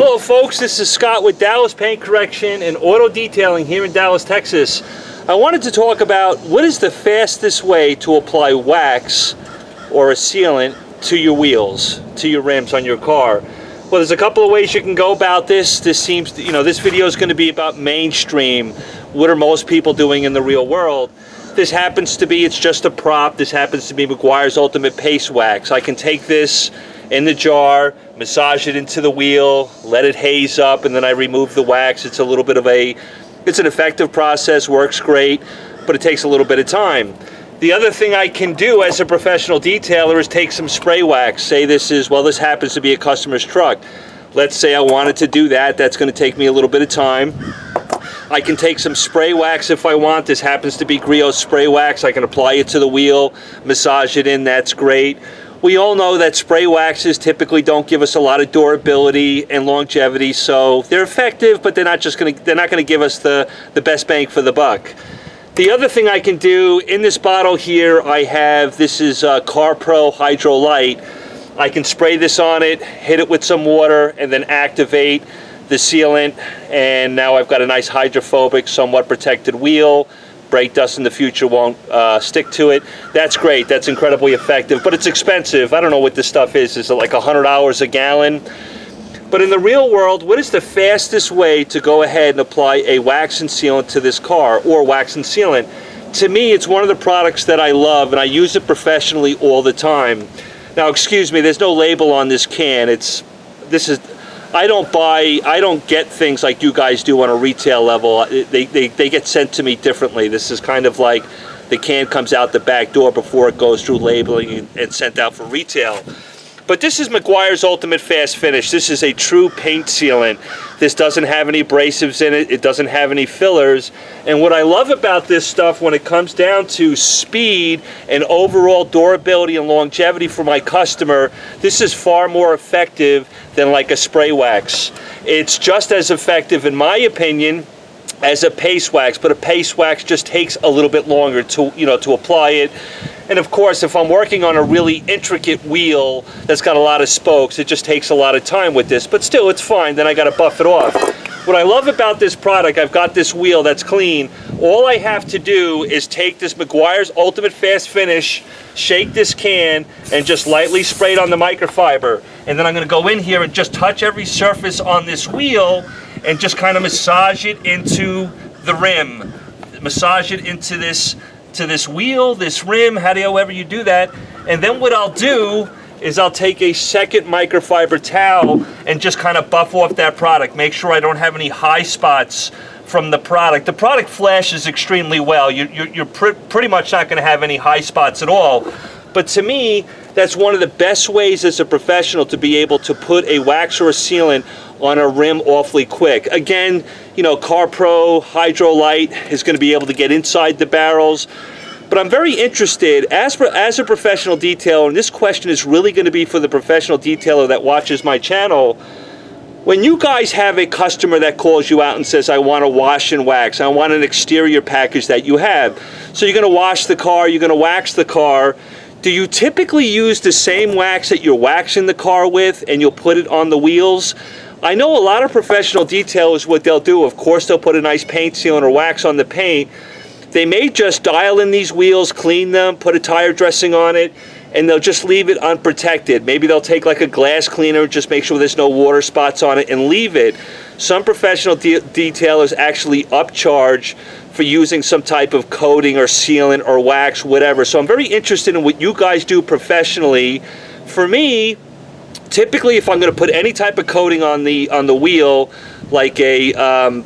Hello folks, this is Scott with Dallas Paint Correction and Auto Detailing here in Dallas, Texas. I wanted to talk about what is the fastest way to apply wax or a sealant to your wheels, to your rims on your car. Well, there's a couple of ways you can go about this. This video is going to be about mainstream. What are most people doing in the real world? This happens to be, it's just a prop. This happens to be Meguiar's Ultimate Paste Wax. I can take this in the jar, massage it into the wheel, let it haze up, and then I remove the wax. It's a little bit of it's an effective process, works great, but it takes a little bit of time. The other thing I can do as a professional detailer is take some spray wax. Say this happens to be a customer's truck. Let's say I wanted to do that. That's going to take me a little bit of time. I can take some spray wax if I want. This happens to be Griot's spray wax. I can apply it to the wheel, massage it in, that's great. We all know that spray waxes typically don't give us a lot of durability and longevity, so they're effective, but they're not going to give us the best bang for the buck. The other thing I can do, in this bottle here, this is CarPro Hydro Light. I can spray this on it, hit it with some water, and then activate the sealant, and now I've got a nice hydrophobic, somewhat protected wheel. Brake dust in the future won't stick to it. That's great. That's incredibly effective, but it's expensive. I don't know what this stuff is. Is it like $100 a gallon? But in the real world, what is the fastest way to go ahead and apply a wax and sealant to this car, or wax and sealant? To me, it's one of the products that I love, and I use it professionally all the time. Now, excuse me, there's no label on this can. I don't get things like you guys do on a retail level. They get sent to me differently. This is kind of like the can comes out the back door before it goes through labeling and sent out for retail. But this is Meguiar's Ultimate Fast Finish. This is a true paint sealant. This doesn't have any abrasives in it. It doesn't have any fillers. And what I love about this stuff when it comes down to speed and overall durability and longevity for my customer, this is far more effective than like a spray wax. It's just as effective, in my opinion, as a paste wax, but a paste wax just takes a little bit longer to apply it. And of course, if I'm working on a really intricate wheel that's got a lot of spokes, it just takes a lot of time with this, but still it's fine. Then I got to buff it off. What I love about this product, I've got this wheel that's clean. All I have to do is take this Meguiar's Ultimate Fast Finish, shake this can, and just lightly spray it on the microfiber. And then I'm going to go in here and just touch every surface on this wheel and just kind of massage it into the rim. Massage it into this wheel, this rim, however you do that. And then what I'll do is I'll take a second microfiber towel and just kind of buff off that product. Make sure I don't have any high spots from the product. The product flashes extremely well. You're pretty much not going to have any high spots at all. But to me, that's one of the best ways as a professional to be able to put a wax or a sealant on a rim awfully quick. Again, CarPro Hydro Light is going to be able to get inside the barrels. But I'm very interested, as a professional detailer, and this question is really going to be for the professional detailer that watches my channel. When you guys have a customer that calls you out and says, I want to wash and wax, I want an exterior package that you have. So you're going to wash the car, you're going to wax the car. Do you typically use the same wax that you're waxing the car with and you'll put it on the wheels? I know a lot of professional detailers, what they'll do, of course they'll put a nice paint sealant or wax on the paint. They may just dial in these wheels, clean them, put a tire dressing on it, and they'll just leave it unprotected. Maybe they'll take like a glass cleaner, just make sure there's no water spots on it, and leave it. Some professional detailers actually upcharge for using some type of coating or sealant or wax, whatever. So I'm very interested in what you guys do professionally. For me, typically if I'm going to put any type of coating on the wheel, like a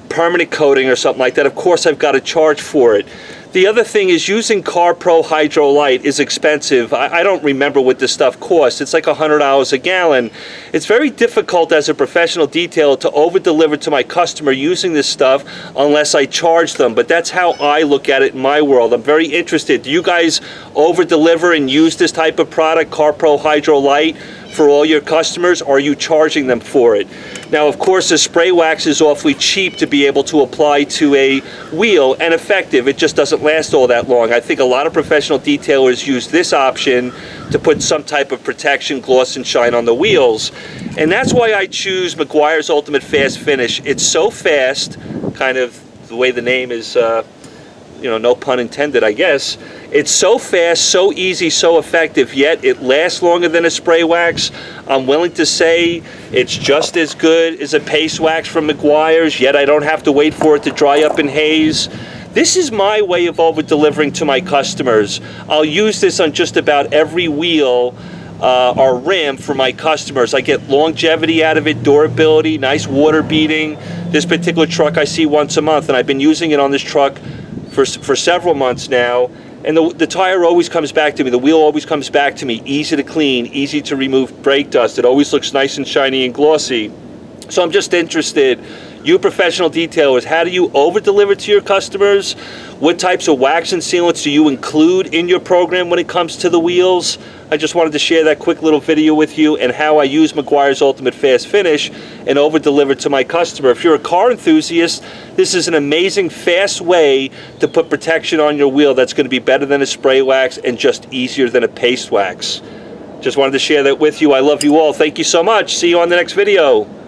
permanent coating or something like that, of course I've got to charge for it. The other thing is using CarPro Hydro Light is expensive. I don't remember what this stuff costs. It's like $100 a gallon. It's very difficult as a professional detailer to over-deliver to my customer using this stuff unless I charge them. But that's how I look at it in my world. I'm very interested. Do you guys over-deliver and use this type of product, CarPro Hydro Light, for all your customers? Or are you charging them for it? Now, of course, the spray wax is awfully cheap to be able to apply to a wheel and effective. It just doesn't last all that long. I think a lot of professional detailers use this option to put some type of protection, gloss, and shine on the wheels. And that's why I choose Meguiar's Ultimate Fast Finish. It's so fast, kind of the way the name is, no pun intended, I guess. It's so fast, so easy, so effective, yet it lasts longer than a spray wax. I'm willing to say it's just as good as a paste wax from Meguiar's, yet I don't have to wait for it to dry up in haze. This is my way of over-delivering to my customers. I'll use this on just about every wheel or rim for my customers. I get longevity out of it, durability, nice water beading. This particular truck I see once a month, and I've been using it on this truck for several months now. And the tire always comes back to me. The wheel always comes back to me. Easy to clean, easy to remove brake dust. It always looks nice and shiny and glossy. So I'm just interested, you professional detailers, how do you over-deliver to your customers? What types of wax and sealants do you include in your program when it comes to the wheels? I just wanted to share that quick little video with you and how I use Meguiar's Ultimate Fast Finish and over-deliver to my customer. If you're a car enthusiast, this is an amazing, fast way to put protection on your wheel that's going to be better than a spray wax and just easier than a paste wax. Just wanted to share that with you. I love you all. Thank you so much. See you on the next video.